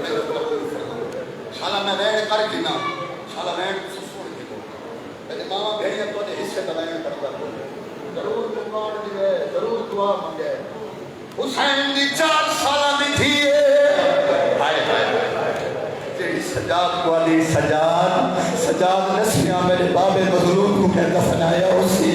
शाला मैं वैन कर गिना शाला वैन सुन के मेरे मां भेड़िया तो हिस्से का वैन करता जरूर कुर्बान दिए जरूर दुआ मांगे हुसैन दी 4 साल दी थी हाय हाय तेरी सजाद वाली सजाद नस्सियां मेरे बाबे मजलूम को मैं दफनाया उसी